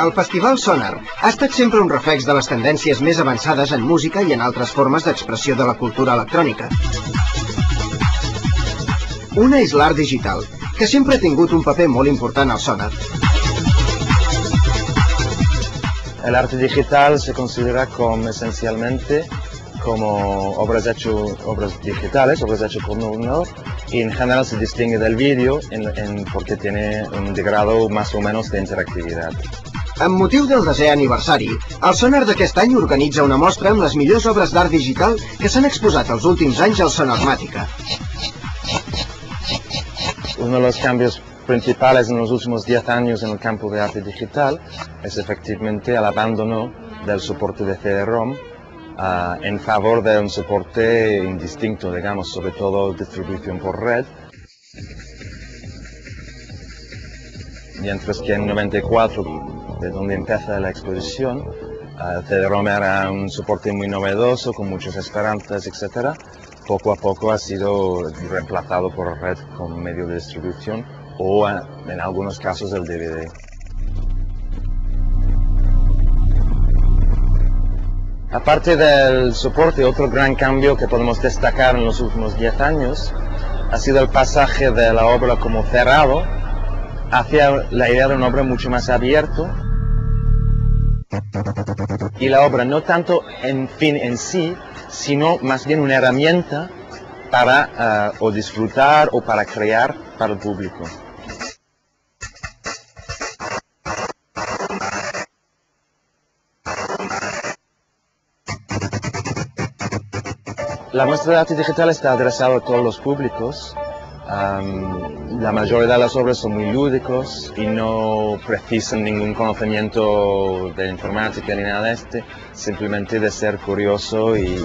El Festival Sonar ha estat sempre un reflex de les tendències més avançades en música i en altres formes d'expressió de la cultura electrònica. Una és l'art digital, que sempre ha tingut un paper molt important al Sonar. El arte digital se considera esencialmente como obras digitales, obras hechas por un ordenador, y en general se distingue del vídeo porque tiene un grado más o menos de interactividad. Amb motiu del 10è aniversari, el Sonar d'aquest any organitza una mostra amb les millors obres d'art digital que s'han exposat els últims anys al Sonarmàtica. Uno de los cambios principales en los últimos 10 años en el campo de arte digital es efectivamente el abandono del soporte de CD-ROM en favor de un soporte indistinto, digamos, sobre todo distribución por red. Mientras que en 94, de donde empieza la exposición, el CD-ROM era un soporte muy novedoso, con muchas esperanzas, etc. Poco a poco ha sido reemplazado por red como medio de distribución o, en algunos casos, el DVD. Aparte del soporte, otro gran cambio que podemos destacar en los últimos 10 años ha sido el pasaje de la obra como cerrado hacia la idea de una obra mucho más abierta, y la obra no tanto en fin en sí, sino más bien una herramienta para o disfrutar o para crear para el público. La muestra de arte digital está adresada a todos los públicos. La mayoría de las obras son muy lúdicos y no precisan ningún conocimiento de informática ni nada de simplemente de ser curioso y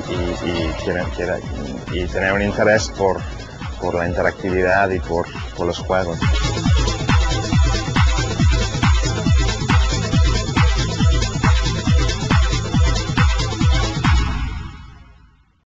tener un interés por la interactividad y por los juegos.